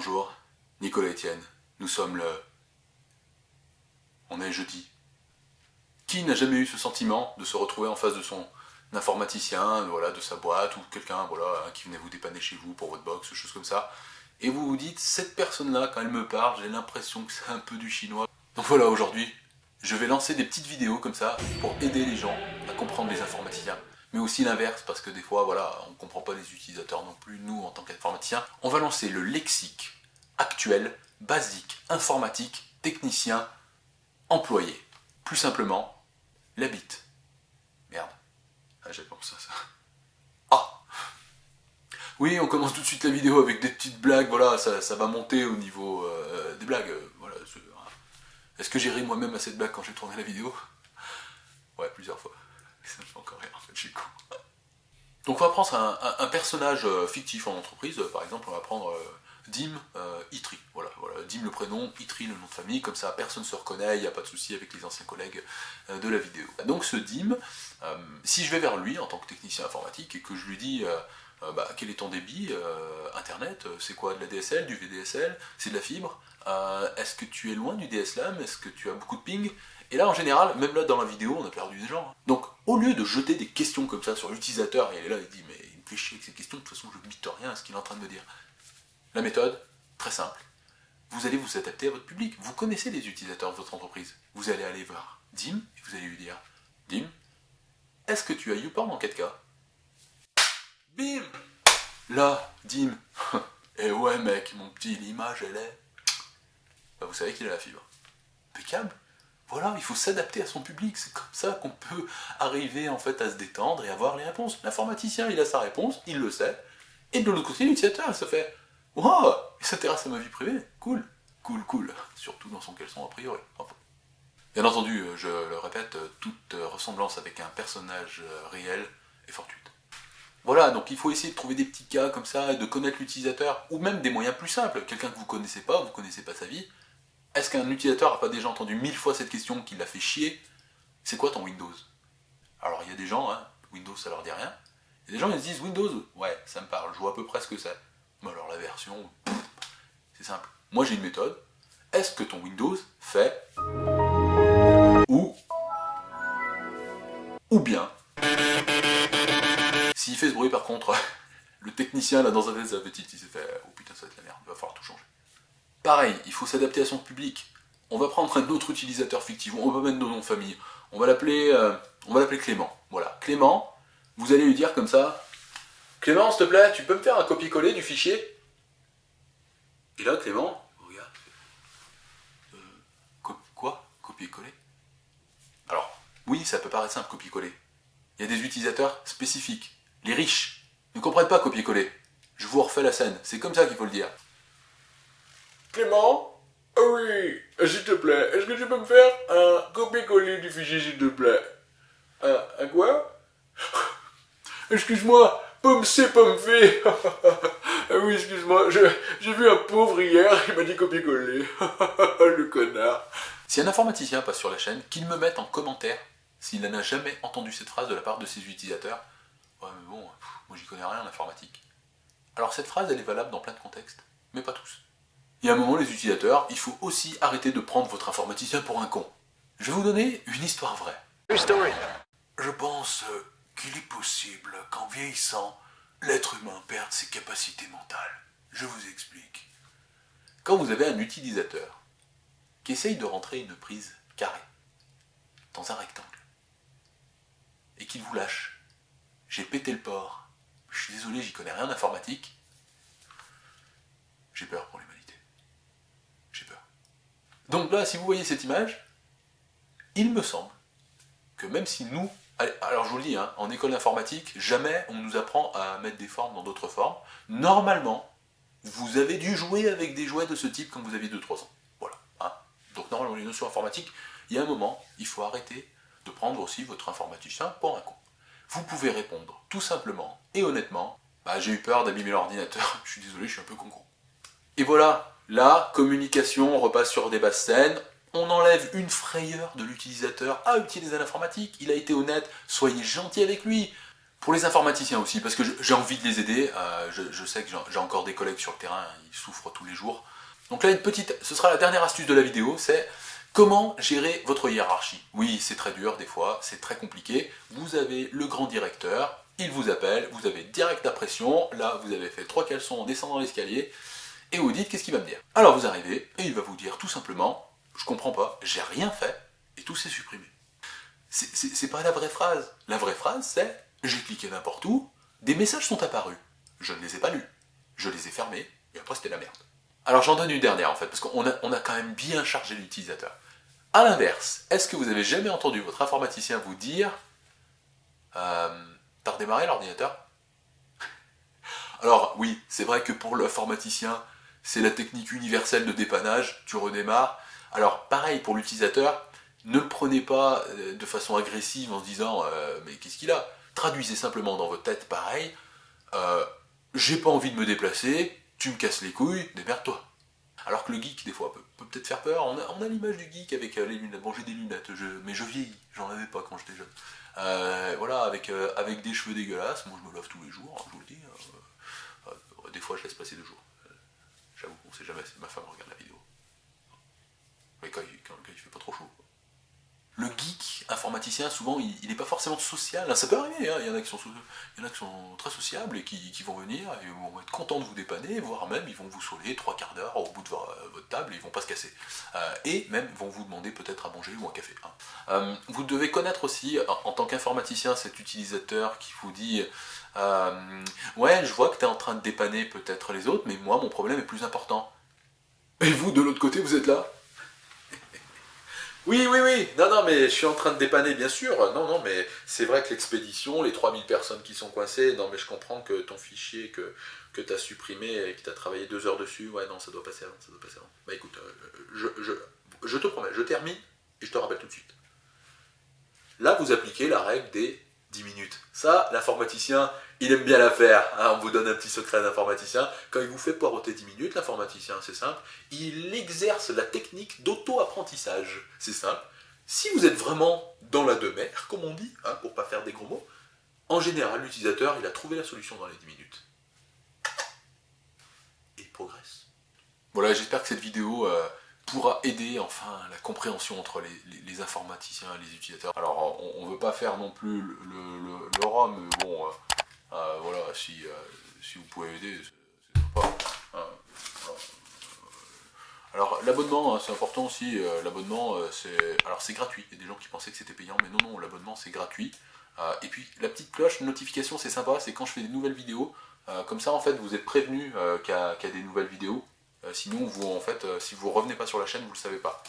Bonjour, Nicolas Etienne. Nous sommes On est jeudi. Qui n'a jamais eu ce sentiment de se retrouver en face de son informaticien, voilà, de sa boîte, ou quelqu'un voilà, qui venait vous dépanner chez vous pour votre box, choses comme ça, et vous vous dites, cette personne-là, quand elle me parle, j'ai l'impression que c'est un peu du chinois. Donc voilà, aujourd'hui, je vais lancer des petites vidéos comme ça pour aider les gens à comprendre les informaticiens. Mais aussi l'inverse, parce que des fois, voilà, on ne comprend pas les utilisateurs non plus, nous, en tant qu'informaticiens. On va lancer le lexique actuel, basique, informatique, technicien, employé. Plus simplement, la bite. Merde. Ah, j'ai pensé à ça. Ah! Oui, on commence tout de suite la vidéo avec des petites blagues, voilà, ça va monter au niveau des blagues. Voilà. Est-ce que j'ai ri moi-même à cette blague quand j'ai tourné la vidéo? Ouais, plusieurs fois. Ça me fait encore rire, en fait, je suis con. Donc on va prendre un personnage fictif en entreprise, par exemple on va prendre Dim Itri, voilà, Dim le prénom, Itri le nom de famille, comme ça personne ne se reconnaît, il n'y a pas de souci avec les anciens collègues de la vidéo. Donc ce Dim, si je vais vers lui en tant que technicien informatique et que je lui dis quel est ton débit internet, c'est quoi, de la DSL, du VDSL, c'est de la fibre, est-ce que tu es loin du DSLAM, est-ce que tu as beaucoup de ping? Et là, en général, même là dans la vidéo, on a perdu des gens. Donc, au lieu de jeter des questions comme ça sur l'utilisateur, et il est là, il dit, mais il me fait chier avec ces questions, de toute façon, je ne bite rien à ce qu'il est en train de me dire. La méthode, très simple. Vous allez vous adapter à votre public. Vous connaissez les utilisateurs de votre entreprise. Vous allez aller voir Dim, et vous allez lui dire, Dim, est-ce que tu as YouPorn en 4K? Bim! Là, Dim, et ouais mec, mon petit, l'image, elle est... vous savez qu'il a la fibre. Impeccable. Voilà, il faut s'adapter à son public, c'est comme ça qu'on peut arriver en fait à se détendre et avoir les réponses. L'informaticien, il a sa réponse, il le sait, et de l'autre côté, l'utilisateur, il se fait « Wow, il s'intéresse à ma vie privée, cool, cool, cool », surtout dans son caleçon a priori. Enfin. Bien entendu, je le répète, toute ressemblance avec un personnage réel est fortuite. Voilà, donc il faut essayer de trouver des petits cas comme ça, de connaître l'utilisateur, ou même des moyens plus simples, quelqu'un que vous connaissez pas sa vie. Est-ce qu'un utilisateur n'a pas déjà entendu 1000 fois cette question qui l'a fait chier? C'est quoi ton Windows? Alors il y a des gens, Windows ça leur dit rien. Il y a des gens ils se disent Windows, ouais ça me parle, je vois à peu près ce que c'est. Mais alors la version, c'est simple. Moi j'ai une méthode. Est-ce que ton Windows fait ou bien? S'il fait ce bruit par contre, le technicien là dans sa tête, ça fait tilt, il s'est fait oh putain ça va être la merde, il va falloir tout changer. Pareil, il faut s'adapter à son public. On va prendre un autre utilisateur fictif, on va mettre nos noms de famille. On va l'appeler Clément. Voilà, Clément, vous allez lui dire comme ça, Clément, s'il te plaît, tu peux me faire un copier-coller du fichier? Et là, Clément, regarde, quoi? Copier-coller? Alors, oui, ça peut paraître simple, copier-coller. Il y a des utilisateurs spécifiques. Les riches ne comprennent pas copier-coller. Je vous refais la scène, c'est comme ça qu'il faut le dire. Clément? Ah oui, s'il te plaît, est-ce que tu peux me faire un copier-coller du fichier, s'il te plaît? Un quoi? Excuse-moi, pomme C, pomme V. Ah oui, excuse-moi, j'ai vu un pauvre hier, il m'a dit copier-coller. Le connard. Si un informaticien passe sur la chaîne, qu'il me mette en commentaire s'il n'a jamais entendu cette phrase de la part de ses utilisateurs. Ouais, mais bon, moi j'y connais rien en informatique. Alors cette phrase, elle est valable dans plein de contextes, mais pas tous. Et à un moment, les utilisateurs, il faut aussi arrêter de prendre votre informaticien pour un con. Je vais vous donner une histoire vraie. Je pense qu'il est possible qu'en vieillissant, l'être humain perde ses capacités mentales. Je vous explique. Quand vous avez un utilisateur qui essaye de rentrer une prise carrée dans un rectangle et qu'il vous lâche, j'ai pété le port, je suis désolé, j'y connais rien en informatique, j'ai peur pour l'humanité. J'ai peur. Donc là, si vous voyez cette image, il me semble que même si nous, alors je vous le dis, en école d'informatique, jamais on nous apprend à mettre des formes dans d'autres formes. Normalement, vous avez dû jouer avec des jouets de ce type quand vous aviez 2-3 ans. Voilà. Donc normalement, les notions informatiques, il y a un moment, il faut arrêter de prendre aussi votre informaticien pour un con. Vous pouvez répondre tout simplement et honnêtement, j'ai eu peur d'abîmer l'ordinateur, je suis désolé, je suis un peu con-con. Et voilà, là, communication, on repasse sur des basses scènes, on enlève une frayeur de l'utilisateur à utiliser l'informatique, il a été honnête, soyez gentil avec lui. Pour les informaticiens aussi, parce que j'ai envie de les aider, je sais que j'ai encore des collègues sur le terrain, ils souffrent tous les jours. Donc là, ce sera la dernière astuce de la vidéo, c'est comment gérer votre hiérarchie. Oui, c'est très dur des fois, c'est très compliqué. Vous avez le grand directeur, il vous appelle, vous avez direct la pression, là vous avez fait 3 caleçons en descendant l'escalier, et vous dites qu'est-ce qu'il va me dire. Alors vous arrivez, et il va vous dire tout simplement, je comprends pas, j'ai rien fait, et tout s'est supprimé. C'est pas la vraie phrase. La vraie phrase c'est, j'ai cliqué n'importe où, des messages sont apparus, je ne les ai pas lus, je les ai fermés, et après c'était la merde. Alors j'en donne une dernière en fait, parce qu'on a quand même bien chargé l'utilisateur. A l'inverse, est-ce que vous avez jamais entendu votre informaticien vous dire t'as redémarré l'ordinateur? Alors oui, c'est vrai que pour l'informaticien, c'est la technique universelle de dépannage, tu redémarres. Alors pareil pour l'utilisateur, ne le prenez pas de façon agressive en se disant mais qu'est-ce qu'il a? Traduisez simplement dans votre tête pareil, j'ai pas envie de me déplacer, tu me casses les couilles, démerde-toi. Alors que le geek, des fois, peut peut-être faire peur. On a l'image du geek avec les lunettes. Bon, j'ai des lunettes, mais je vieillis. J'en avais pas quand j'étais jeune. Voilà, avec des cheveux dégueulasses. Moi, je me lave tous les jours, hein, je vous le dis. Des fois, je laisse passer 2 jours. J'avoue, on sait jamais si ma femme regarde la vidéo. Mais quand il fait pas trop chaud. Le geek informaticien, souvent, il n'est pas forcément social. Ça peut arriver, hein. Il y en a qui sont très sociables et qui vont venir et vont être contents de vous dépanner, voire même ils vont vous saouler 3 quarts d'heure au bout de votre table et ils vont pas se casser. Et même vont vous demander peut-être à manger ou un café. Hein. Vous devez connaître aussi, en tant qu'informaticien, cet utilisateur qui vous dit ouais, je vois que tu es en train de dépanner peut-être les autres, mais moi, mon problème est plus important. Et vous, de l'autre côté, vous êtes là. Oui, non, mais je suis en train de dépanner, bien sûr. Non, mais c'est vrai que l'expédition, les 3000 personnes qui sont coincées, non, mais je comprends que ton fichier que tu as supprimé et que tu as travaillé 2 heures dessus, ouais, non, ça doit passer avant. Bah écoute, je te promets, je termine et je te rappelle tout de suite. Là, vous appliquez la règle des 10 minutes. Ça, l'informaticien, il aime bien la faire. Hein, on vous donne un petit secret d'informaticien. Quand il vous fait poireauter 10 minutes, l'informaticien, c'est simple, il exerce la technique d'auto-apprentissage. C'est simple. Si vous êtes vraiment dans la demeure, comme on dit, hein, pour pas faire des gros mots, en général, l'utilisateur, il a trouvé la solution dans les 10 minutes. Et il progresse. Voilà, j'espère que cette vidéo pourra aider enfin la compréhension entre les informaticiens et les utilisateurs. Alors on ne veut pas faire non plus le rat, mais bon, voilà, si vous pouvez aider, c'est sympa. Alors l'abonnement, hein, c'est important aussi, l'abonnement c'est gratuit, il y a des gens qui pensaient que c'était payant, mais non, l'abonnement c'est gratuit. Et puis la petite cloche notification, c'est sympa, c'est quand je fais des nouvelles vidéos, comme ça en fait vous êtes prévenu qu'il y a des nouvelles vidéos. Sinon, si vous revenez pas sur la chaîne, vous le savez pas.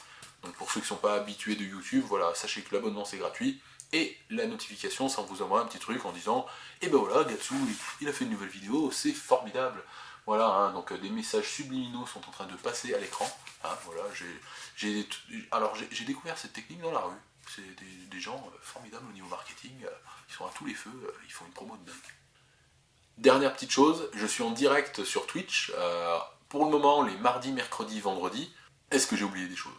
Donc pour ceux qui ne sont pas habitués de YouTube, voilà, sachez que l'abonnement c'est gratuit. Et la notification, ça vous envoie un petit truc en disant et ben voilà, Gatsu, il a fait une nouvelle vidéo, c'est formidable. Voilà, hein, donc des messages subliminaux sont en train de passer à l'écran. Hein, voilà, j'ai découvert cette technique dans la rue. C'est des gens formidables au niveau marketing. Ils sont à tous les feux, ils font une promo de dingue. Dernière petite chose, je suis en direct sur Twitch. Pour le moment, les mardis, mercredis, vendredis. Est-ce que j'ai oublié des choses?